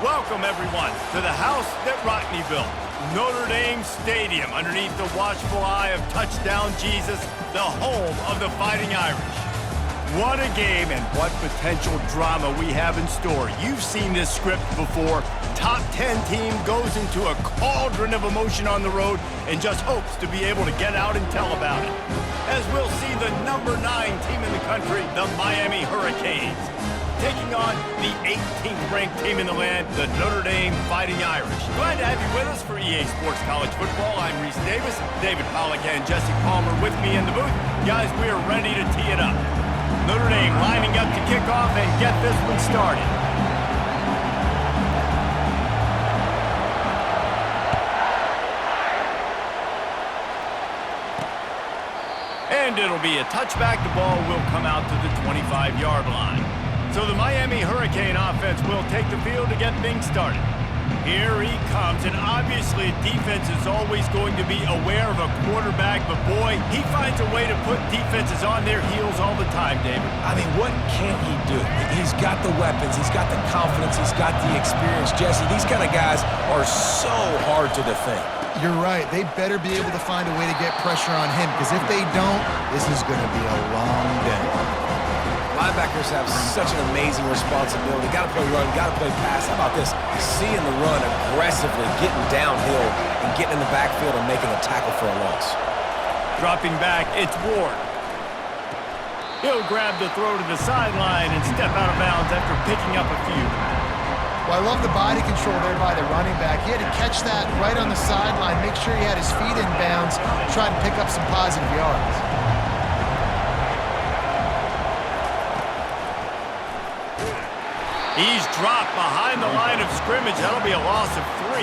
Welcome, everyone, to the house that Rodney built, Notre Dame Stadium, underneath the watchful eye of Touchdown Jesus, the home of the Fighting Irish. What a game and what potential drama we have in store. You've seen this script before. Top 10 team goes into a cauldron of emotion on the road and just hopes to be able to get out and tell about it. As we'll see the number 9 team in the country, the Miami Hurricanes, taking on the 18th ranked team in the land, the Notre Dame Fighting Irish. Glad to have you with us for EA Sports College Football. I'm Reese Davis, David Pollack and Jesse Palmer with me in the booth. Guys, we are ready to tee it up. Notre Dame lining up to kick off and get this one started. And it'll be a touchback. The ball will come out to the 25-yard line. So the Miami Hurricane offense will take the field to get things started. Here he comes, and obviously defense is always going to be aware of a quarterback, but boy, he finds a way to put defenses on their heels all the time, David. I mean, what can't he do? He's got the weapons, he's got the confidence, he's got the experience. Jesse, these kind of guys are so hard to defend. You're right. They better be able to find a way to get pressure on him, because if they don't, this is going to be a long day. Linebackers have such an amazing responsibility. Got to play run, got to play pass. How about this? Seeing the run aggressively, getting downhill, and getting in the backfield and making a tackle for a loss. Dropping back, it's Ward. He'll grab the throw to the sideline and step out of bounds after picking up a few. Well, I love the body control there by the running back. He had to catch that right on the sideline, make sure he had his feet in bounds, try to pick up some positive yards. He's dropped behind the line of scrimmage. That'll be a loss of 3.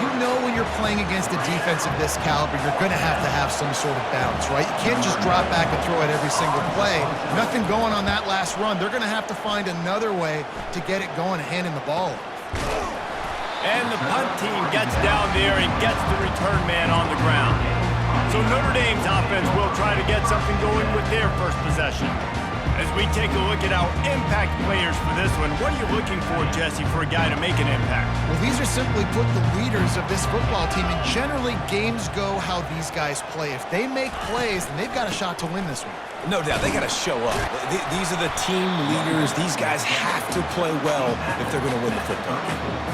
You know when you're playing against a defense of this caliber, you're going to have some sort of bounce, right? You can't just drop back and throw it every single play. Nothing going on that last run. They're going to have to find another way to get it going and handing the ball. And the punt team gets down there and gets the return man on the ground. So Notre Dame's offense will try to get something going with their first possession. As we take a look at our impact players for this one, what are you looking for, Jesse, for a guy to make an impact? Well, these are simply put the leaders of this football team, and generally games go how these guys play. If they make plays, then they've got a shot to win this one. No doubt, they got to show up. These are the team leaders. These guys have to play well if they're going to win the football game.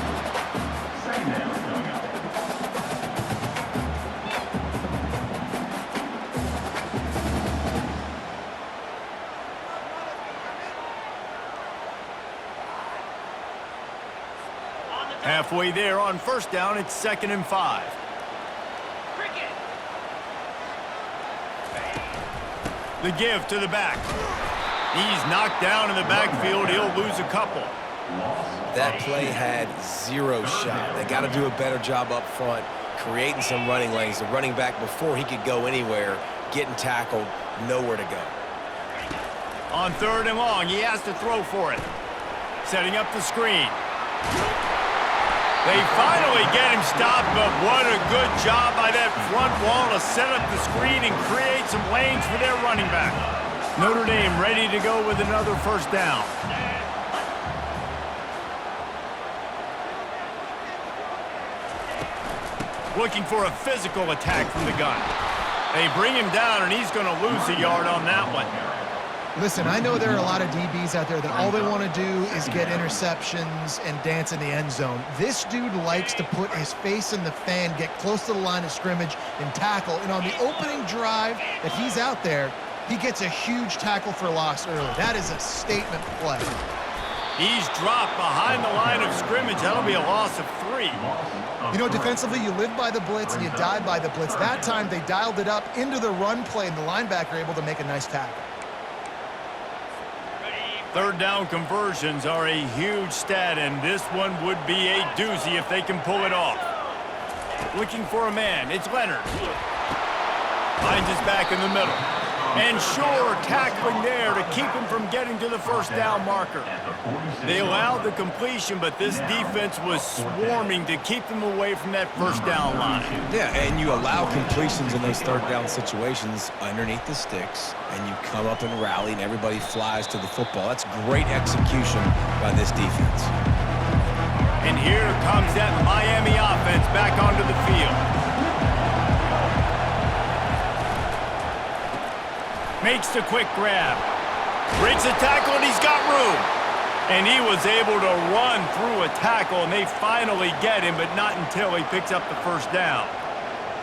Halfway there on first down, it's 2nd and 5. The give to the back. He's knocked down in the backfield. He'll lose a couple. That play had 0 shot. They got to do a better job up front, creating some running lanes. The running back, before he could go anywhere, getting tackled, nowhere to go. On 3rd and long, he has to throw for it. Setting up the screen. They finally get him stopped, but what a good job by that front wall to set up the screen and create some lanes for their running back. Notre Dame ready to go with another first down. Looking for a physical attack from the gun. They bring him down, and he's going to lose a yard on that one. Listen, I know there are a lot of DBs out there that all they want to do is get interceptions and dance in the end zone. This dude likes to put his face in the fan, get close to the line of scrimmage, and tackle. And on the opening drive that he's out there, he gets a huge tackle for loss early. That is a statement play. He's dropped behind the line of scrimmage. That'll be a loss of 3. You know, defensively, you live by the blitz and you die by the blitz. That time, they dialed it up into the run play, and the linebacker able to make a nice tackle. 3rd down conversions are a huge stat, and this one would be a doozy if they can pull it off. Looking for a man. It's Leonard. Finds his back in the middle. And sure, tackling there to keep him from getting to the first down marker. They allowed the completion, but this defense was swarming to keep them away from that first down line. Yeah, and you allow completions in those 3rd down situations underneath the sticks, and you come up and rally, and everybody flies to the football. That's great execution by this defense. And here comes that Miami offense back onto the field. Makes the quick grab. Breaks a tackle, and he's got room. And he was able to run through a tackle, and they finally get him, but not until he picks up the first down.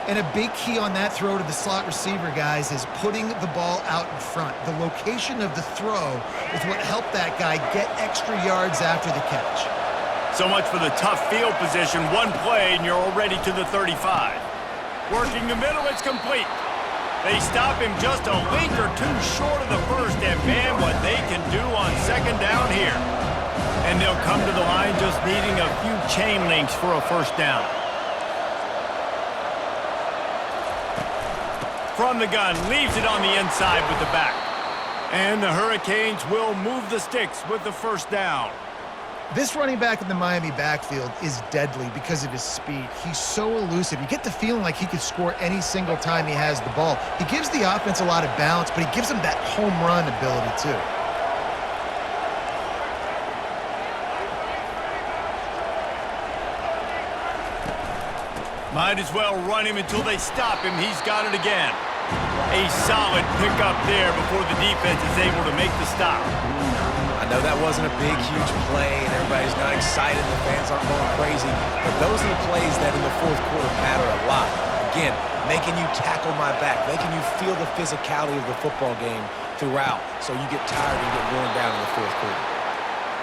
And a big key on that throw to the slot receiver, guys, is putting the ball out in front. The location of the throw is what helped that guy get extra yards after the catch. So much for the tough field position. One play, and you're already to the 35. Working the middle, it's complete. They stop him just a link or two short of the first, and man, what they can do on second down here. And they'll come to the line just needing a few chain links for a first down. From the gun, leaves it on the inside with the back. And the Hurricanes will move the sticks with the first down. This running back in the Miami backfield is deadly because of his speed. He's so elusive. You get the feeling like he could score any single time he has the ball. He gives the offense a lot of balance, but he gives them that home run ability too. Might as well run him until they stop him. He's got it again. A solid pickup there before the defense is able to make the stop. I know that wasn't a big, huge play, and everybody's not excited. The fans aren't going crazy. But those are the plays that in the fourth quarter matter a lot. Again, making you tackle my back, making you feel the physicality of the football game throughout so you get tired and get worn down in the fourth quarter.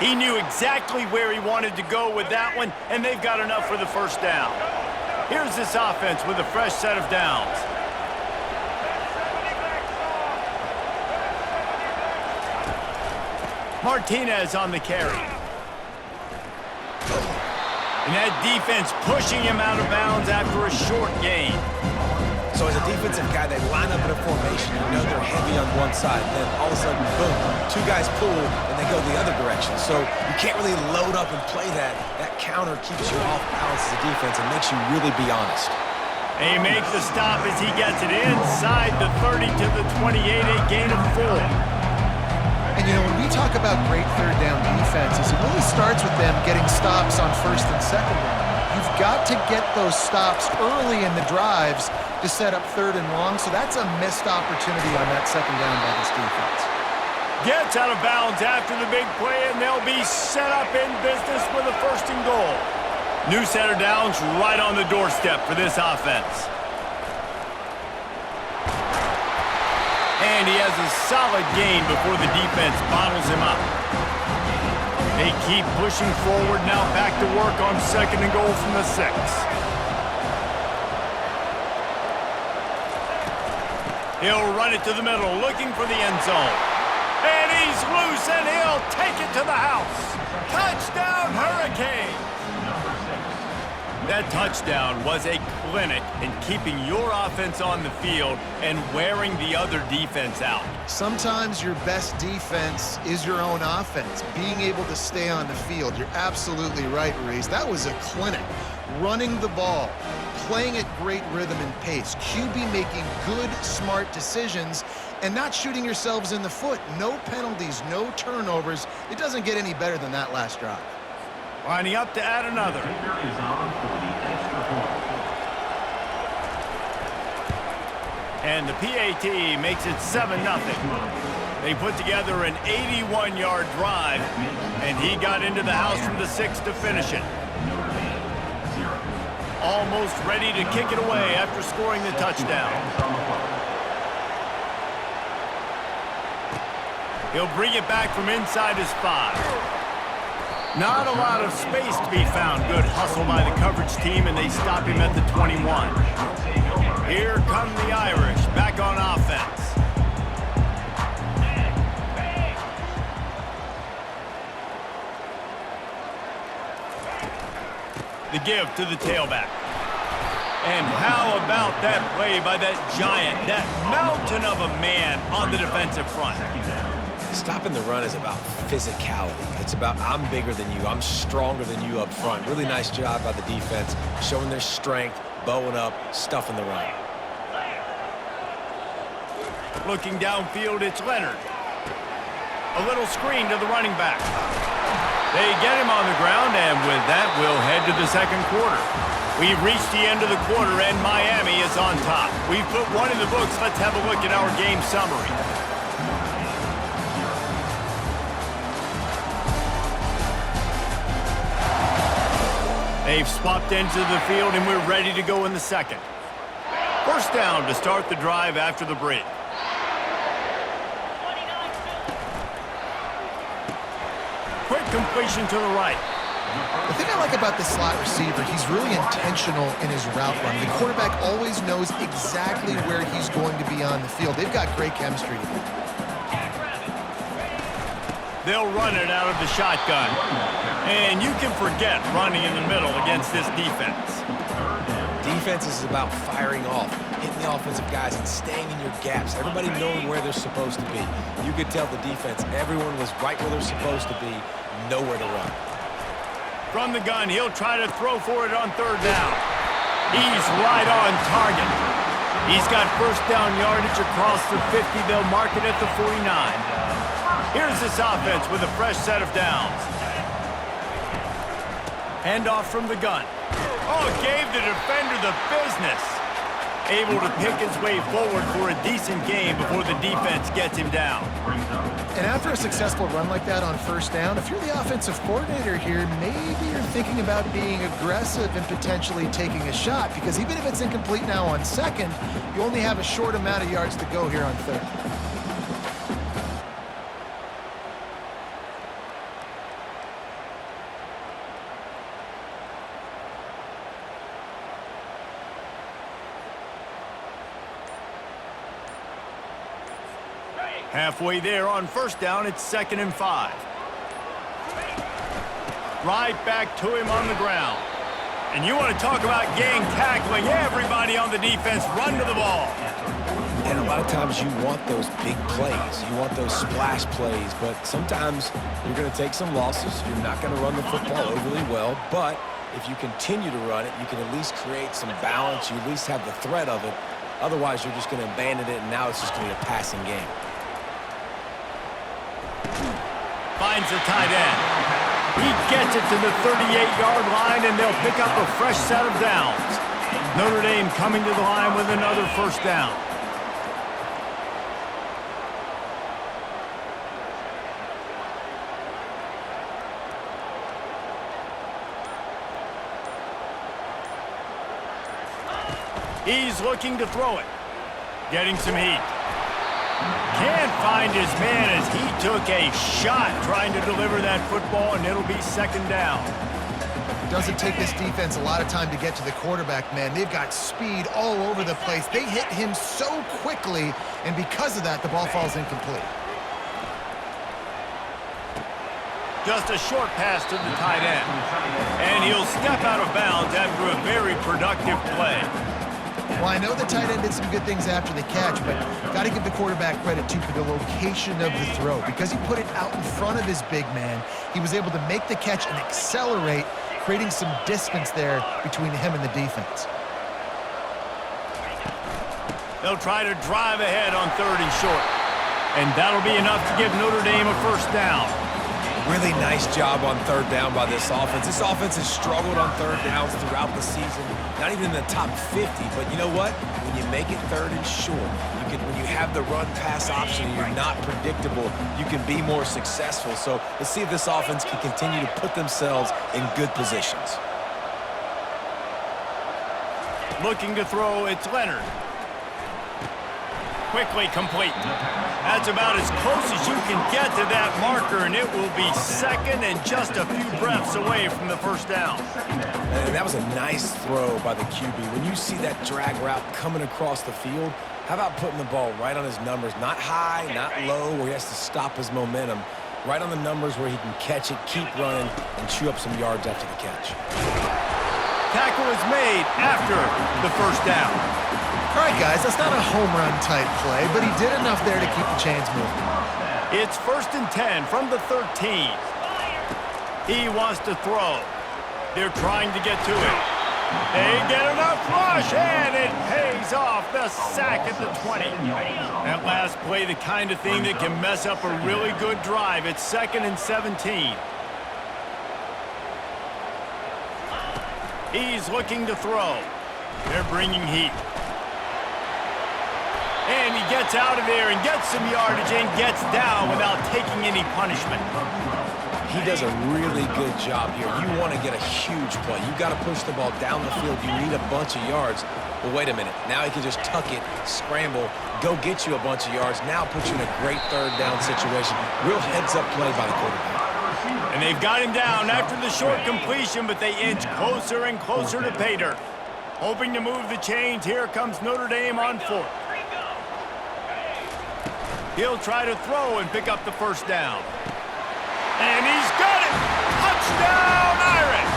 He knew exactly where he wanted to go with that one, and they've got enough for the first down. Here's this offense with a fresh set of downs. Martinez on the carry. And that defense pushing him out of bounds after a short gain. So as a defensive guy, they line up in a formation. You know they're heavy on one side. Then all of a sudden, boom, two guys pull, and they go the other direction. So you can't really load up and play that. That counter keeps you off balance as a defense and makes you really be honest. And he makes the stop as he gets it inside the 30 to the 28, a gain of 4. And, you know, when we talk about great third down defenses, it really starts with them getting stops on first and second down. You've got to get those stops early in the drives to set up third and long, so that's a missed opportunity on that second down by this defense. Gets out of bounds after the big play, and they'll be set up in business with a first and goal. New set of downs right on the doorstep for this offense. And he has a solid gain before the defense bottles him up. They keep pushing forward now, back to work on second and goal from the 6. He'll run it to the middle, looking for the end zone. And he's loose, and he'll take it to the house. Touchdown, Hurricanes! That touchdown was a clinic in keeping your offense on the field and wearing the other defense out. Sometimes your best defense is your own offense, being able to stay on the field. You're absolutely right, Reese. That was a clinic. Running the ball, playing at great rhythm and pace, QB making good, smart decisions, and not shooting yourselves in the foot. No penalties, no turnovers. It doesn't get any better than that last drive. Lining up to add another. And the PAT makes it 7-0. They put together an 81-yard drive, and he got into the house from the 6 to finish it. Almost ready to kick it away after scoring the touchdown. He'll bring it back from inside his 5. Not a lot of space to be found. Good hustle by the coverage team, and they stop him at the 21. Here come the Irish, back on offense. The give to the tailback. And how about that play by that giant, that mountain of a man on the defensive front? Stopping the run is about physicality. It's about I'm bigger than you, I'm stronger than you up front. Really nice job by the defense, showing their strength, bowing up, stuffing the run. Looking downfield, it's Leonard. A little screen to the running back. They get him on the ground, and with that, we'll head to the second quarter. We've reached the end of the quarter, and Miami is on top. We've put one in the books. Let's have a look at our game summary. They've swapped ends of the field, and we're ready to go in the second. First down to start the drive after the break. Quick completion to the right. The thing I like about the slot receiver, he's really intentional in his route run. The quarterback always knows exactly where he's going to be on the field. They've got great chemistry together. They'll run it out of the shotgun. And you can forget running in the middle against this defense. Defense is about firing off, hitting the offensive guys and staying in your gaps. Everybody knowing where they're supposed to be. You could tell the defense, everyone was right where they're supposed to be, nowhere to run. From the gun, he'll try to throw for it on third down. He's right on target. He's got first down yardage across the 50. They'll mark it at the 49. Here's this offense with a fresh set of downs. Handoff from the gun. Oh, gave the defender the business. Able to pick his way forward for a decent game before the defense gets him down. And after a successful run like that on first down, if you're the offensive coordinator here, maybe you're thinking about being aggressive and potentially taking a shot, because even if it's incomplete now on second, you only have a short amount of yards to go here on third. Halfway there on first down, it's 2nd and 5. Right back to him on the ground. And you want to talk about gang tackling. Everybody on the defense run to the ball. And a lot of times you want those big plays. You want those splash plays. But sometimes you're going to take some losses. You're not going to run the football overly well. But if you continue to run it, you can at least create some balance. You at least have the threat of it. Otherwise, you're just going to abandon it, and now it's just going to be a passing game. Finds the tight end. He gets it to the 38-yard line, and they'll pick up a fresh set of downs. Notre Dame coming to the line with another first down. He's looking to throw it. Getting some heat. Can't find his man as he took a shot trying to deliver that football, and it'll be 2nd down. Doesn't take this defense a lot of time to get to the quarterback, man. They've got speed all over the place. They hit him so quickly, and because of that, the ball falls incomplete. Just a short pass to the tight end. And he'll step out of bounds after a very productive play. Well, I know the tight end did some good things after the catch, but got to give the quarterback credit, too, for the location of the throw. Because he put it out in front of his big man, he was able to make the catch and accelerate, creating some distance there between him and the defense. They'll try to drive ahead on 3rd and short. And that'll be enough to give Notre Dame a first down. Really nice job on 3rd down by this offense. This offense has struggled on 3rd downs throughout the season. Not even in the top 50, but you know what? When you make it 3rd and short, when you have the run-pass option and you're not predictable, you can be more successful. So let's see if this offense can continue to put themselves in good positions. Looking to throw, it's Leonard. Quickly complete. That's about as close as you can get to that marker, and it will be 2nd and just a few breaths away from the first down. And that was a nice throw by the QB. When you see that drag route coming across the field, how about putting the ball right on his numbers? Not high, not low, where he has to stop his momentum. Right on the numbers where he can catch it, keep running, and chew up some yards after the catch. Tackle is made after the first down. All right, guys, that's not a home run type play, but he did enough there to keep the chains moving. It's 1st and 10 from the 13. He wants to throw. They're trying to get to it. They get enough rush, and it pays off. The sack at the 20. That last play, the kind of thing that can mess up a really good drive. It's 2nd and 17. He's looking to throw. They're bringing heat. And he gets out of there and gets some yardage and gets down without taking any punishment. He does a really good job here. You want to get a huge play. You got to push the ball down the field. You need a bunch of yards. But wait a minute. Now he can just tuck it, scramble, go get you a bunch of yards. Now put you in a great third down situation. Real heads-up play by the quarterback. And they've got him down after the short completion, but they inch closer and closer to pay dirt. Hoping to move the chains. Here comes Notre Dame on fourth. He'll try to throw and pick up the first down. And he's got it! Touchdown, Irish!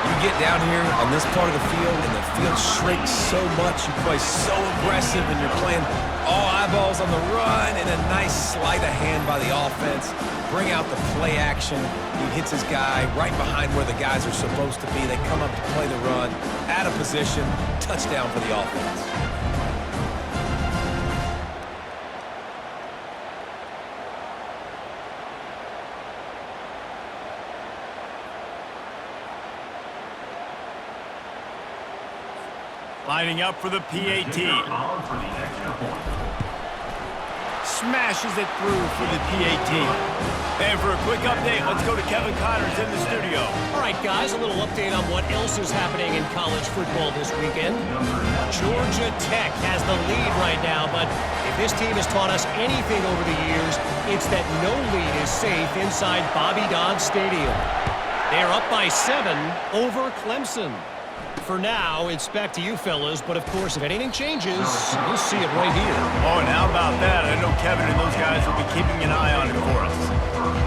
You get down here on this part of the field, and the field shrinks so much. You play so aggressive, and you're playing all eyeballs on the run, and a nice sleight of hand by the offense. Bring out the play action. He hits his guy right behind where the guys are supposed to be. They come up to play the run, out of position, touchdown for the offense. Lining up for the PAT. Smashes it through for the PAT. And for a quick update, let's go to Kevin Connors in the studio. All right, guys, a little update on what else is happening in college football this weekend. Georgia Tech has the lead right now, but if this team has taught us anything over the years, it's that no lead is safe inside Bobby Dodd Stadium. They're up by 7 over Clemson. For now, it's back to you fellas, but of course, if anything changes, you'll see it right here. Oh, and how about that? I know Kevin and those guys will be keeping an eye on it for us.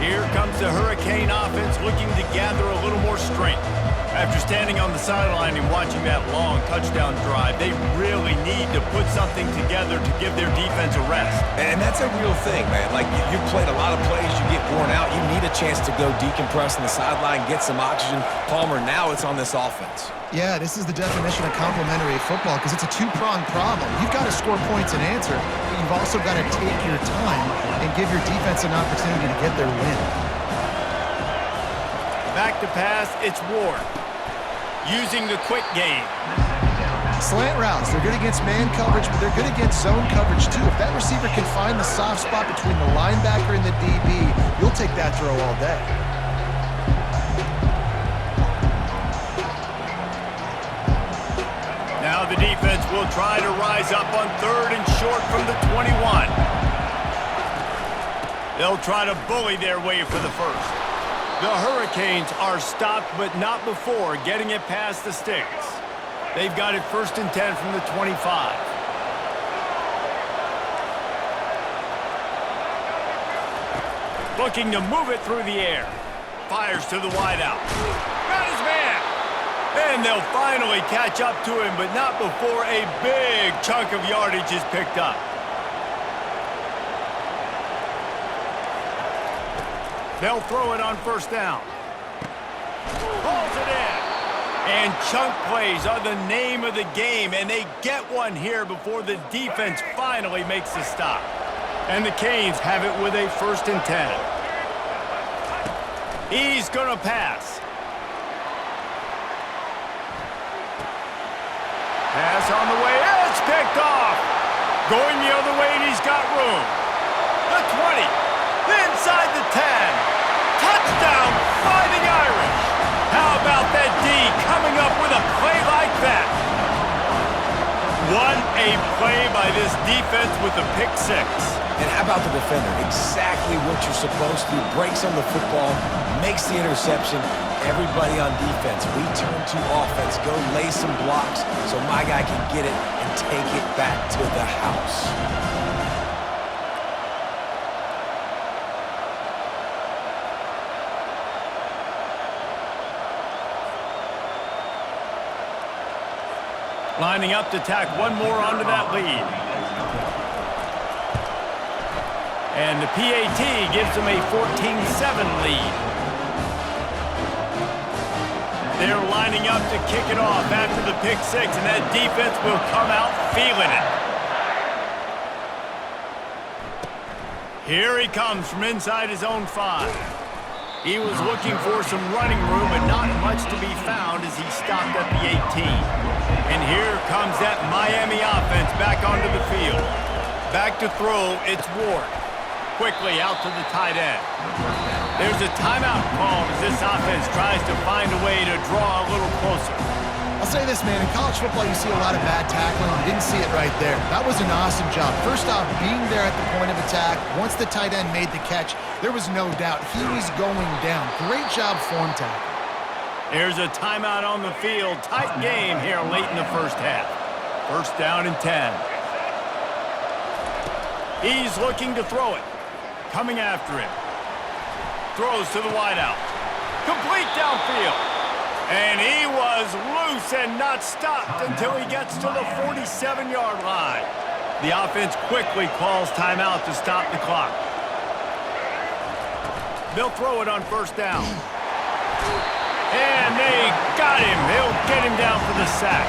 Here comes the Hurricane offense looking to gather a little more strength. After standing on the sideline and watching that long touchdown drive, they really need to put something together to give their defense a rest. And that's a real thing, man. Like, you've played a lot of plays, you get worn out. You need a chance to go decompress on the sideline, get some oxygen. Palmer, now it's on this offense. Yeah, this is the definition of complementary football because it's a two-pronged problem. You've got to score points and answer, but you've also got to take your time and give your defense an opportunity to get their win. Back to pass, it's Ward. Using the quick game. Slant routes, they're good against man coverage, but they're good against zone coverage too. If that receiver can find the soft spot between the linebacker and the DB, you'll take that throw all day. Now the defense will try to rise up on 3rd and short from the 21. They'll try to bully their way for the first. The Hurricanes are stopped, but not before getting it past the sticks. They've got it 1st and 10 from the 25. Looking to move it through the air. Fires to the wideout. Got his man. And they'll finally catch up to him, but not before a big chunk of yardage is picked up. They'll throw it on 1st down. Pulls it in. And chunk plays are the name of the game, and they get one here before the defense finally makes the stop. And the Canes have it with a 1st and 10. He's going to pass. Pass on the way. It's picked off. Going the other way, and he's got room. The 20. Inside the 10. Touchdown, Fighting Irish. How about that D coming up with a play like that? What a play by this defense with the pick 6. And how about the defender? Exactly what you're supposed to. Breaks on the football, makes the interception. Everybody on defense, we turn to offense. Go lay some blocks so my guy can get it and take it back to the house. Lining up to tack one more onto that lead. And the PAT gives them a 14-7 lead. They're lining up to kick it off after the pick 6, and that defense will come out feeling it. Here he comes from inside his own 5. He was looking for some running room, but not much to be found as he stopped at the 18. And here comes that Miami offense back onto the field. Back to throw, it's Ward. Quickly out to the tight end. There's a timeout called as this offense tries to find a way to draw a little closer. I'll say this, man. In college football, you see a lot of bad tackling. You didn't see it right there. That was an awesome job. First off, being there at the point of attack. Once the tight end made the catch, there was no doubt he was going down. Great job form tackle. There's a timeout on the field. Tight game here late in the first half. First down and 10. He's looking to throw it. Coming after him. Throws to the wideout. Complete downfield. And he was loose and not stopped until he gets to the 47-yard line. The offense quickly calls timeout to stop the clock. They'll throw it on first down. And they got him. They'll get him down for the sack.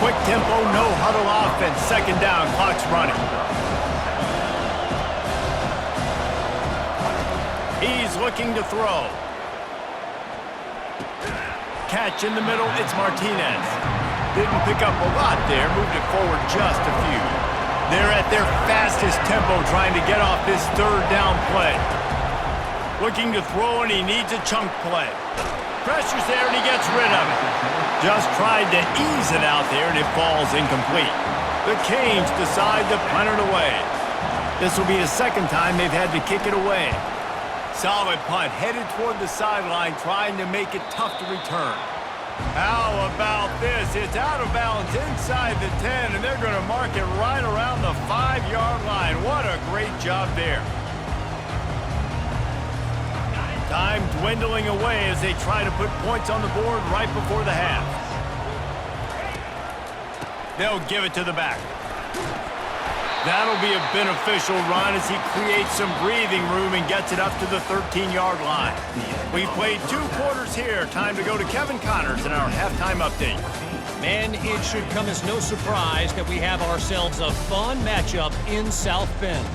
Quick tempo, no huddle offense. Second down, clock's running. He's looking to throw. Catch in the middle, it's Martinez. Didn't pick up a lot there, moved it forward just a few. They're at their fastest tempo trying to get off this third down play. Looking to throw, and he needs a chunk play. Pressure's there, and he gets rid of it. Just tried to ease it out there, and it falls incomplete. The Canes decide to punt it away. This will be the second time they've had to kick it away. Solid punt, headed toward the sideline, trying to make it tough to return. How about this? It's out of bounds inside the 10, and they're going to mark it right around the 5-yard line. What a great job there. Time dwindling away as they try to put points on the board right before the half. They'll give it to the back. That'll be a beneficial run as he creates some breathing room and gets it up to the 13-yard line. We played 2 quarters here. Time to go to Kevin Connors in our halftime update. Man, it should come as no surprise that we have ourselves a fun matchup in South Bend.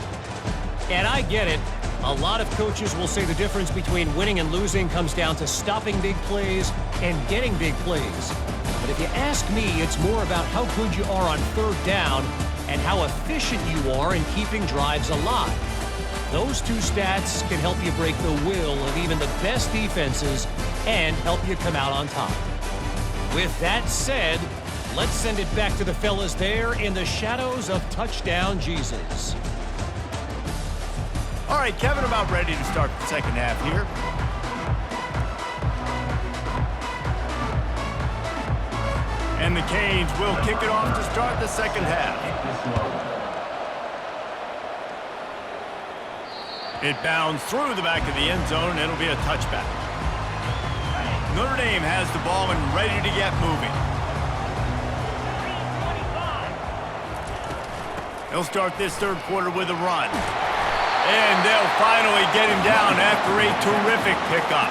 And I get it. A lot of coaches will say the difference between winning and losing comes down to stopping big plays and getting big plays. But if you ask me, it's more about how good you are on third down and how efficient you are in keeping drives alive. Those 2 stats can help you break the will of even the best defenses and help you come out on top. With that said, let's send it back to the fellas there in the shadows of Touchdown Jesus. All right, Kevin, about ready to start the second half here. And the Canes will kick it off to start the second half. It bounds through the back of the end zone, and it'll be a touchback. Notre Dame has the ball and ready to get moving. They'll start this third quarter with a run. And they'll finally get him down after a terrific pickup.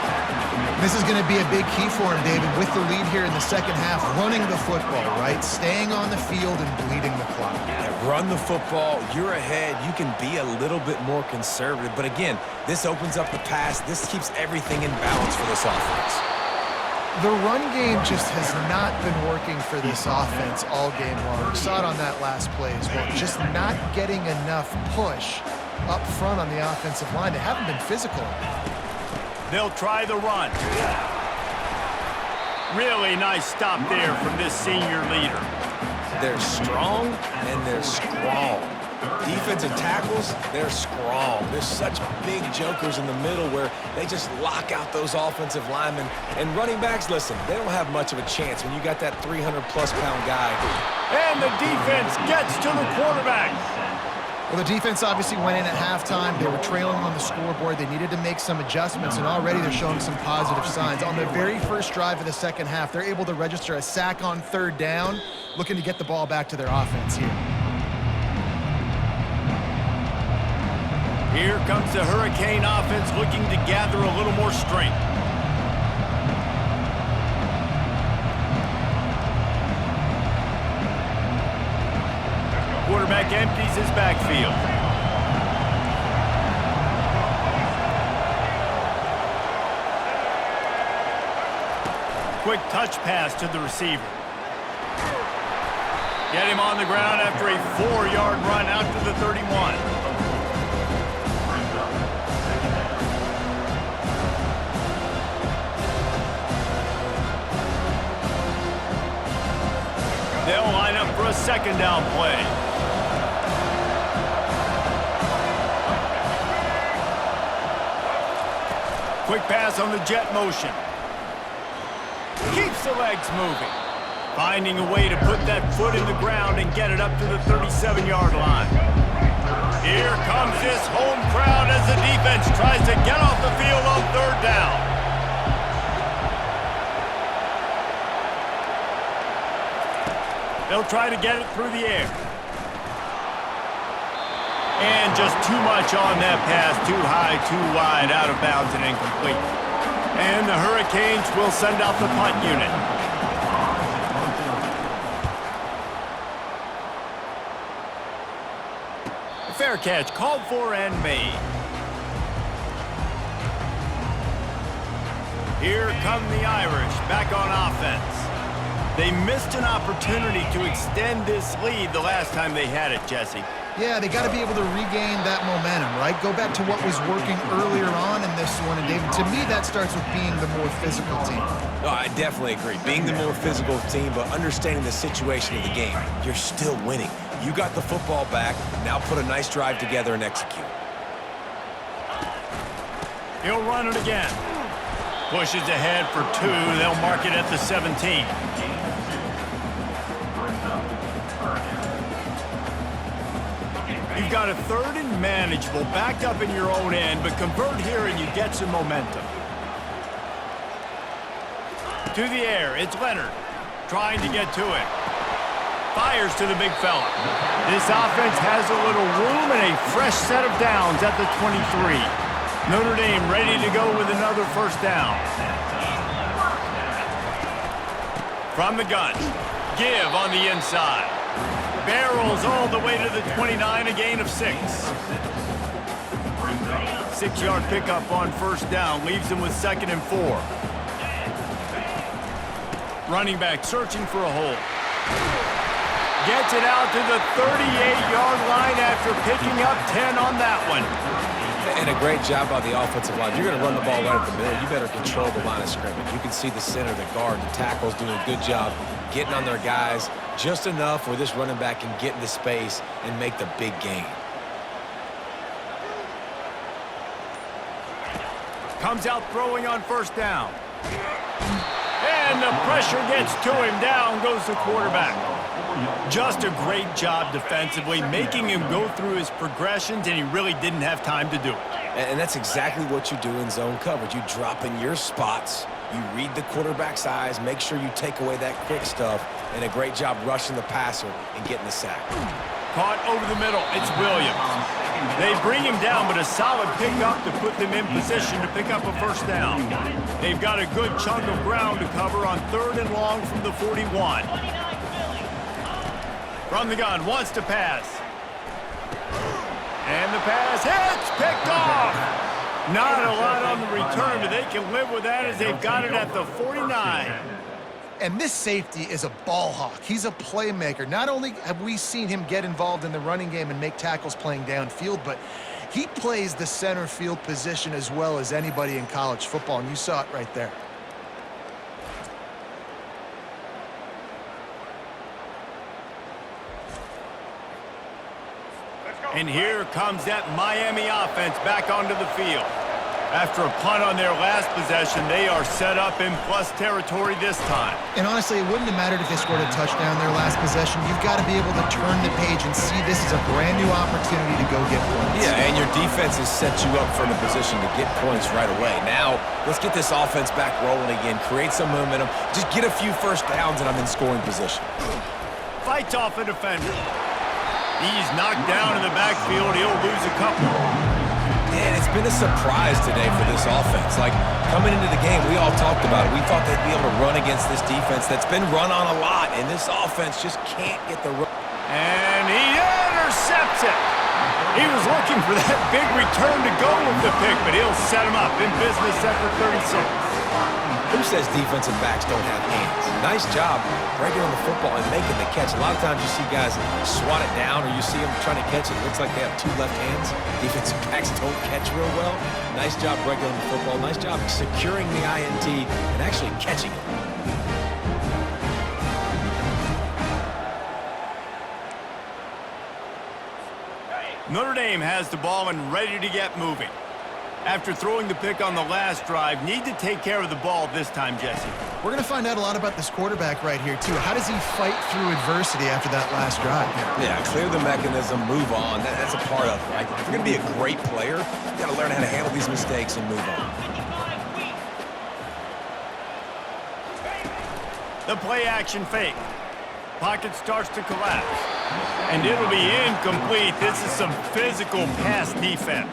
This is going to be a big key for him, David, with the lead here in the second half, running the football, right? Staying on the field and bleeding the clock. Yeah, run the football, you're ahead, you can be a little bit more conservative. But again, this opens up the pass. This keeps everything in balance for this offense. The run game just has not been working for this offense all game long. We saw it on that last play as well. Just not getting enough push up front on the offensive line. They haven't been physical. They'll try the run. Really nice stop there from this senior leader. They're strong and they're strong. Defensive tackles, they're strong. There's such big jokers in the middle where they just lock out those offensive linemen. And running backs, listen, they don't have much of a chance when you got that 300-plus pound guy. And the defense gets to the quarterback. Well, the defense obviously went in at halftime. They were trailing on the scoreboard. They needed to make some adjustments, and already they're showing some positive signs. On the very first drive of the second half, they're able to register a sack on third down, looking to get the ball back to their offense here. Here comes the Hurricane offense looking to gather a little more strength. Quarterback empties his backfield. quick touch pass to the receiver. Get him on the ground after a 4-yard run out to the 31. They'll line up for a second down play. Quick pass on the jet motion. Keeps the legs moving. Finding a way to put that foot in the ground and get it up to the 37-yard line. Here comes this home crowd as the defense tries to get off the field on third down. They'll try to get it through the air. And just too much on that pass. Too high, too wide, out of bounds and incomplete. And the Hurricanes will send out the punt unit. A fair catch called for and made. Here come the Irish back on offense. They missed an opportunity to extend this lead the last time they had it, Jesse. Yeah, they got to be able to regain that momentum, right? Go back to what was working earlier on in this one. And, David, to me, that starts with being the more physical team. No, I definitely agree. Being the more physical team, but understanding the situation of the game. You're still winning. You got the football back. Now put a nice drive together and execute. He'll run it again. Pushes ahead for 2. They'll mark it at the 17. You've got a 3rd and manageable, backed up in your own end, but convert here and you get some momentum. To the air, it's Leonard, trying to get to it. Fires to the big fella. This offense has a little room and a fresh set of downs at the 23. Notre Dame ready to go with another first down. From the gun, give on the inside. Barrels all the way to the 29, a gain of 6. 6-yard pickup on first down leaves them with 2nd and 4. Running back searching for a hole. Gets it out to the 38-yard line after picking up 10 on that one. And a great job by the offensive line. If you're going to run the ball right at the middle, you better control the line of scrimmage. You can see the center, the guard, the tackles doing a good job getting on their guys just enough where this running back can get into space and make the big gain. Comes out throwing on first down. And the pressure gets to him. Down goes the quarterback. Just a great job defensively, making him go through his progressions, and he really didn't have time to do it. And that's exactly what you do in zone coverage. You drop in your spots, you read the quarterback's eyes, make sure you take away that quick stuff, and a great job rushing the passer and getting the sack. Caught over the middle, it's Williams. They bring him down, but a solid pickup to put them in position to pick up a first down. They've got a good chunk of ground to cover on 3rd and long from the 41. From the gun, wants to pass. And the pass hits, picked off. Not a lot on the return, but they can live with that as they've got it at the 49. And this safety is a ball hawk. He's a playmaker. Not only have we seen him get involved in the running game and make tackles playing downfield, but he plays the center field position as well as anybody in college football, and you saw it right there. And here comes that Miami offense back onto the field. After a punt on their last possession, they are set up in plus territory this time. And honestly, it wouldn't have mattered if they scored a touchdown their last possession. You've got to be able to turn the page and see this is a brand new opportunity to go get points. Yeah, and your defense has set you up for the position to get points right away. Now, let's get this offense back rolling again, create some momentum, just get a few first downs, and I'm in scoring position. Fights off a defender. He's knocked down in the backfield. He'll lose a couple. Man, it's been a surprise today for this offense. Like, coming into the game, we all talked about it. We thought they'd be able to run against this defense that's been run on a lot, and this offense just can't get the run. And he intercepts it. He was looking for that big return to go with the pick, but he'll set him up in business at the 36. Who says defensive backs don't have hands? Nice job breaking on the football and making the catch. A lot of times you see guys swat it down or you see them trying to catch it. It looks like they have two left hands. Defensive backs don't catch real well. Nice job breaking on the football. Nice job securing the INT and actually catching it. Notre Dame has the ball and ready to get moving. After throwing the pick on the last drive, need to take care of the ball this time, Jesse. We're going to find out a lot about this quarterback right here, too. How does he fight through adversity after that last drive? Yeah, clear the mechanism, move on. That's a part of it, right? If you're going to be a great player, you got to learn how to handle these mistakes and move on. The play action fake. Pocket starts to collapse. And it'll be incomplete. This is some physical pass defense.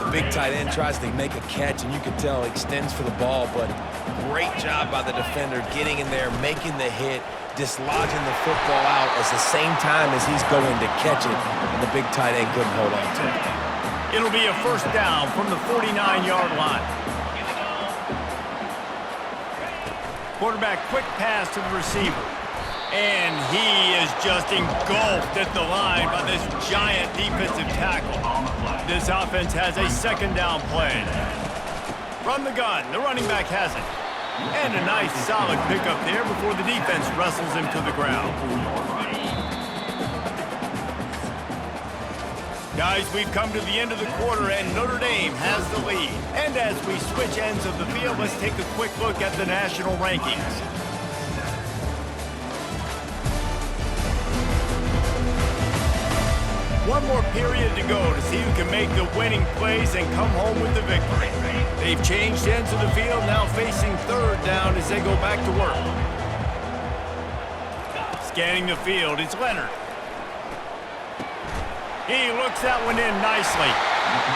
The big tight end tries to make a catch, and you can tell he extends for the ball, but great job by the defender getting in there, making the hit, dislodging the football out at the same time as he's going to catch it, and the big tight end couldn't hold on to it. It'll be a first down from the 49-yard line. Quarterback quick pass to the receiver. And he is just engulfed at the line by this giant defensive tackle. This offense has a second down play. From the gun, the running back has it. And a nice solid pickup there before the defense wrestles him to the ground. Guys, we've come to the end of the quarter, and Notre Dame has the lead. And as we switch ends of the field, let's take a quick look at the national rankings. One more period to go to see who can make the winning plays and come home with the victory. They've changed ends of the field, now facing third down as they go back to work. Scanning the field, it's Leonard. He looks that one in nicely.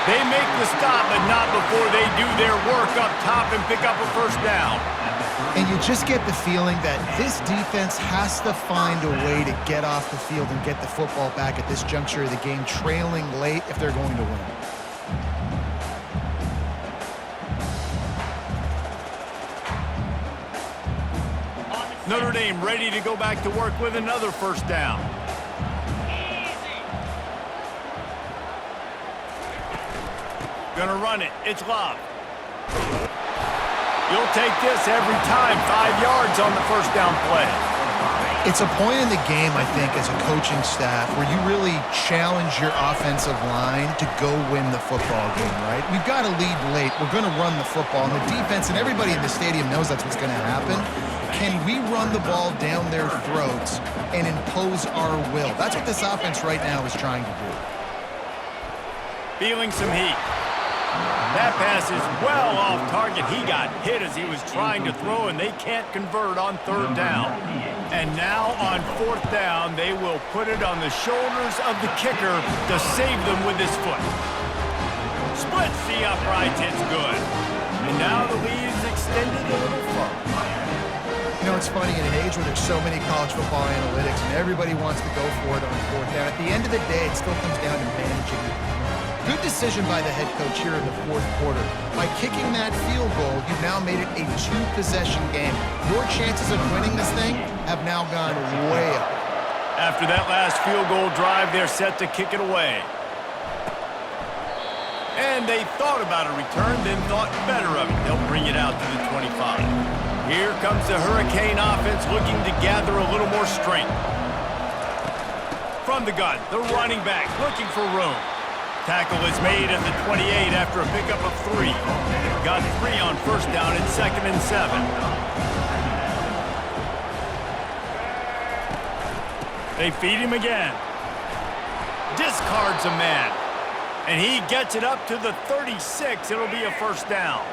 They make the stop, but not before they do their work up top and pick up a first down. And you just get the feeling that this defense has to find a way to get off the field and get the football back at this juncture of the game, trailing late if they're going to win. Notre Dame ready to go back to work with another first down. Gonna run it. It's Love. You'll take this every time. 5 yards on the first down play. It's a point in the game, I think, as a coaching staff where you really challenge your offensive line to go win the football game, right? We've got to lead late. We're going to run the football. And the defense and everybody in the stadium knows that's what's going to happen. Can we run the ball down their throats and impose our will? That's what this offense right now is trying to do. Feeling some heat. That pass is well off target. He got hit as he was trying to throw, and they can't convert on third down. And now on fourth down, they will put it on the shoulders of the kicker to save them with his foot. Splits the uprights. It's good. And now the lead is extended a little further. You know, it's funny, in an age where there's so many college football analytics and everybody wants to go for it on fourth down, at the end of the day, it still comes down to managing the game. Good decision by the head coach here in the fourth quarter. By kicking that field goal, you've now made it a two-possession game. Your chances of winning this thing have now gone way up. After that last field goal drive, they're set to kick it away. And they thought about a return, then thought better of it. They'll bring it out to the 25. Here comes the Hurricane offense looking to gather a little more strength. From the gun, the running back looking for room. Tackle is made at the 28 after a pickup of 3. Got 3 on first down and 2nd and 7. They feed him again. Discards a man. And he gets it up to the 36. It'll be a first down.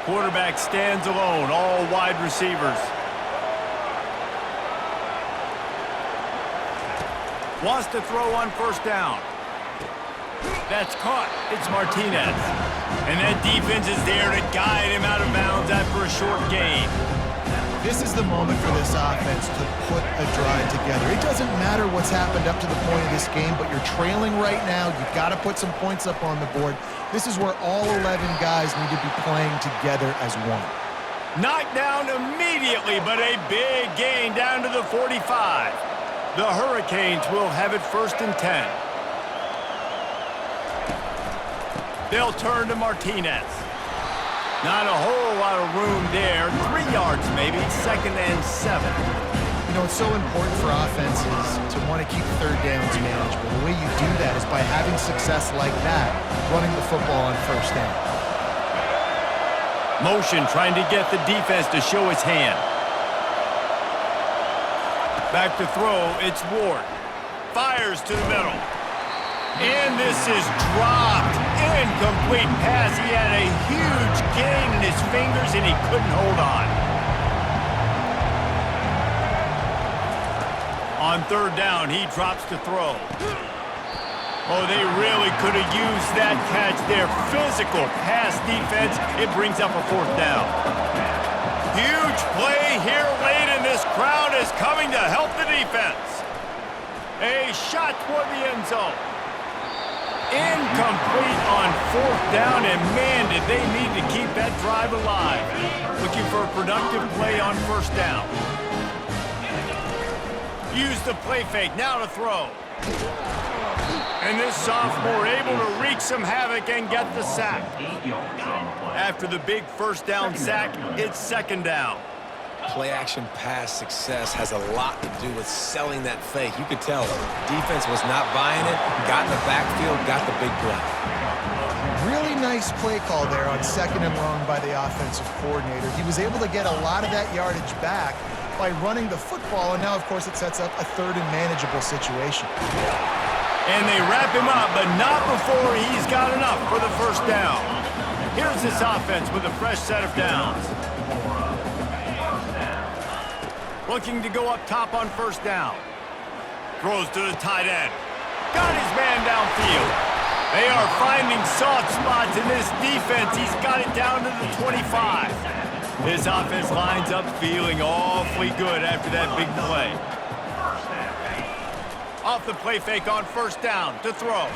Quarterback stands alone, all wide receivers. Wants to throw on first down. That's caught. It's Martinez. And that defense is there to guide him out of bounds after a short gain. This is the moment for this offense to put a drive together. It doesn't matter what's happened up to the point of this game, but you're trailing right now. You've got to put some points up on the board. This is where all 11 guys need to be playing together as one. Knocked down immediately, but a big gain down to the 45. The Hurricanes will have it 1st and 10. They'll turn to Martinez. Not a whole lot of room there. 3 yards maybe, 2nd and 7. You know, it's so important for offenses to want to keep third downs manageable. The way you do that is by having success like that, running the football on 1st down. Motion trying to get the defense to show his hand. Back to throw, it's Ward. Fires to the middle. And this is dropped. Incomplete pass. He had a huge gain in his fingers and he couldn't hold on. On 3rd down, he drops to throw. Oh, they really could have used that catch there. Physical pass defense. It brings up a 4th down. Huge play here late, and this crowd is coming to help the defense. A shot toward the end zone. Incomplete on 4th down, and man, did they need to keep that drive alive. Looking for a productive play on 1st down. Use the play fake, now to throw. And this sophomore able to wreak some havoc and get the sack. After the big 1st down sack, it's 2nd down. Play-action pass success has a lot to do with selling that fake. You could tell defense was not buying it, got in the backfield, got the big play. Really nice play call there on 2nd and long by the offensive coordinator. He was able to get a lot of that yardage back by running the football, and now, of course, it sets up a 3rd and manageable situation. And they wrap him up, but not before he's got enough for the 1st down. Here's this offense with a fresh set of downs. Looking to go up top on 1st down. Throws to the tight end. Got his man downfield. They are finding soft spots in this defense. He's got it down to the 25. This offense lines up feeling awfully good after that big play. Off the play fake on 1st down to throw.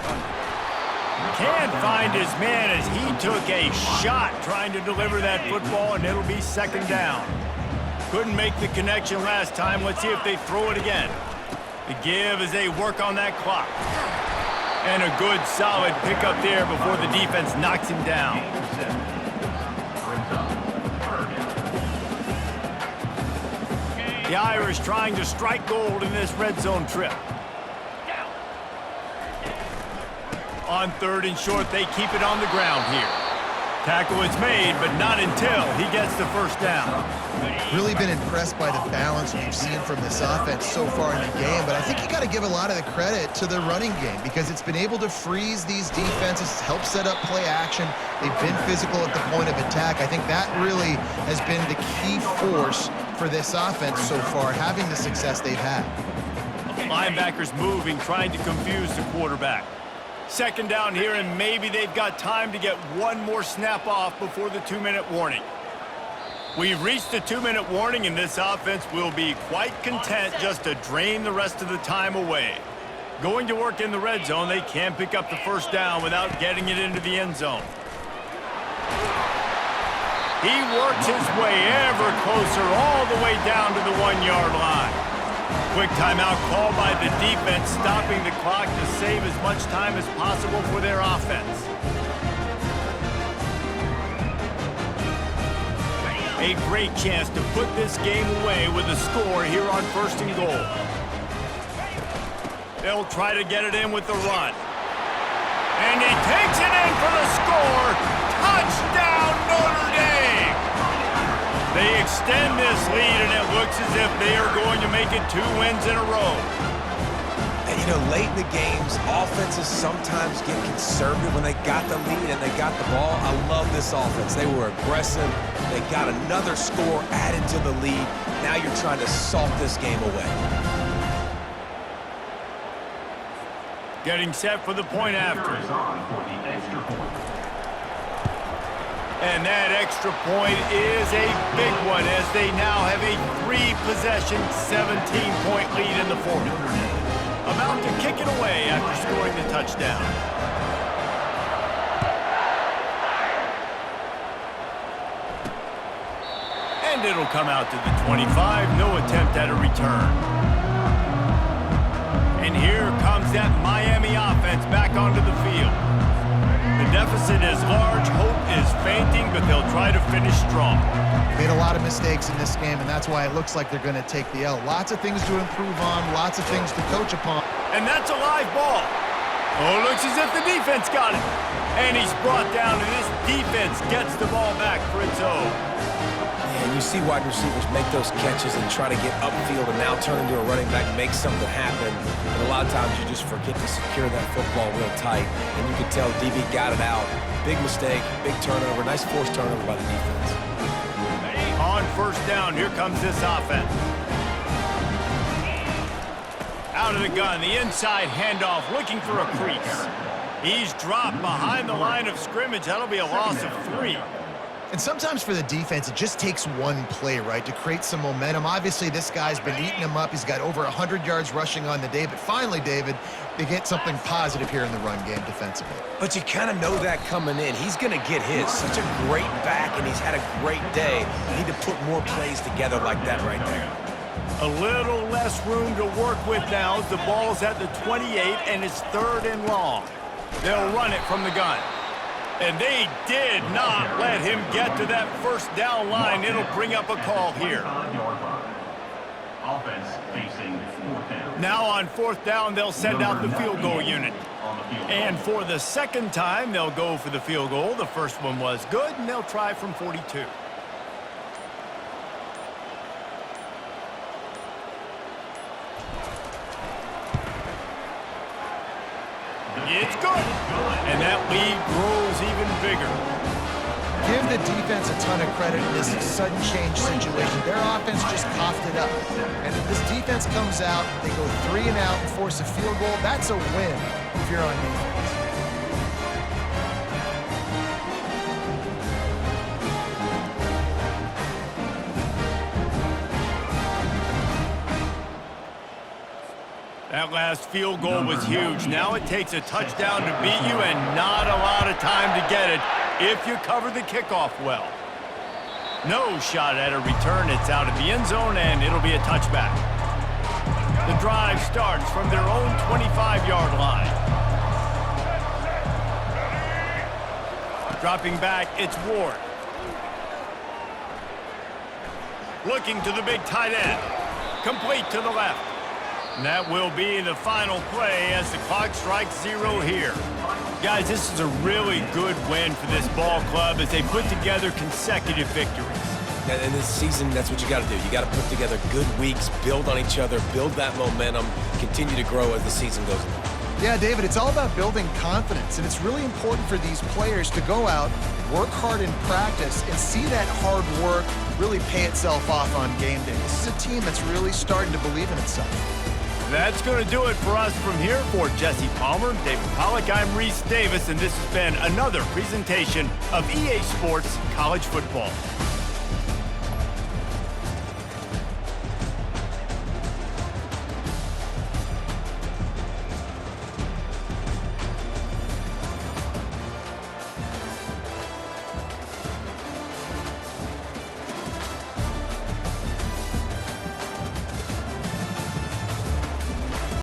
Can't find his man as he took a shot trying to deliver that football, and it'll be 2nd down. Couldn't make the connection last time. Let's see if they throw it again. The give as they work on that clock. And a good, solid pickup there before the defense knocks him down. The Irish trying to strike gold in this red zone trip. On 3rd and short, they keep it on the ground here. Tackle is made, but not until he gets the 1st down. Really been impressed by the balance we've seen from this offense so far in the game, but I think you got to give a lot of the credit to the running game because it's been able to freeze these defenses, help set up play action. They've been physical at the point of attack. I think that really has been the key force for this offense so far, having the success they've had. Linebackers moving, trying to confuse the quarterback. 2nd down here, and maybe they've got time to get one more snap off before the 2-minute warning. We've reached the 2-minute warning, and this offense will be quite content just to drain the rest of the time away. Going to work in the red zone, they can pick up the 1st down without getting it into the end zone. He works his way ever closer all the way down to the 1-yard line. Quick timeout called by the defense, stopping the clock to save as much time as possible for their offense. A great chance to put this game away with a score here on 1st and goal. They'll try to get it in with the run. And he takes it in for the score. Touchdown, Notre Dame! They extend this lead, and it looks as if they are going to make it 2 wins in a row. And, you know, late in the games, offenses sometimes get conservative when they got the lead and they got the ball. I love this offense. They were aggressive. They got another score added to the lead. Now you're trying to salt this game away. Getting set for the point after. And that extra point is a big one as they now have a 3-possession, 17-point lead in the fourth. About to kick it away after scoring the touchdown. And it'll come out to the 25. No attempt at a return. And here comes that Miami offense back onto the field. The deficit is large, hope is fainting, but they'll try to finish strong. Made a lot of mistakes in this game, and that's why it looks like they're going to take the L. Lots of things to improve on, lots of things to coach upon. And that's a live ball. Oh, looks as if the defense got it. And he's brought down, and this defense gets the ball back for its own. And you see wide receivers make those catches and try to get upfield and now turn into a running back and make something happen. And a lot of times you just forget to secure that football real tight. And you can tell DB got it out. Big mistake, big turnover, nice forced turnover by the defense. On first down, here comes this offense. Out of the gun, the inside handoff, looking for a crease. He's dropped behind the line of scrimmage. That'll be a loss of 3. And sometimes for the defense, it just takes one play, right, to create some momentum. Obviously, this guy's been eating him up. He's got over 100 yards rushing on the day. But finally, David, they get something positive here in the run game defensively. But you kind of know that coming in. He's going to get his. Such a great back, and he's had a great day. You need to put more plays together like that right there. A little less room to work with now as the ball's at the 28, and it's 3rd and long. They'll run it from the gun. And they did not let him get to that first down line. It'll bring up a call here. Now on 4th down, they'll send out the field goal unit. And for the second time, they'll go for the field goal. The first one was good, and they'll try from 42. It's good. And that lead grows even bigger. Give the defense a ton of credit in this sudden change situation. Their offense just coughed it up. And if this defense comes out, they go 3 and out and force a field goal, that's a win if you're on defense. That last field goal was huge. Now it takes a touchdown to beat you and not a lot of time to get it if you cover the kickoff well. No shot at a return. It's out of the end zone, and it'll be a touchback. The drive starts from their own 25-yard line. Dropping back, it's Ward. Looking to the big tight end. Complete to the left. And that will be the final play as the clock strikes 0 here. Guys, this is a really good win for this ball club as they put together consecutive victories. And this season, that's what you got to do. You got to put together good weeks, build on each other, build that momentum, continue to grow as the season goes along. Yeah, David, it's all about building confidence, and it's really important for these players to go out, work hard in practice, and see that hard work really pay itself off on game day. This is a team that's really starting to believe in itself. That's going to do it for us from here. For Jesse Palmer, David Pollack, I'm Reese Davis, and this has been another presentation of EA Sports College Football.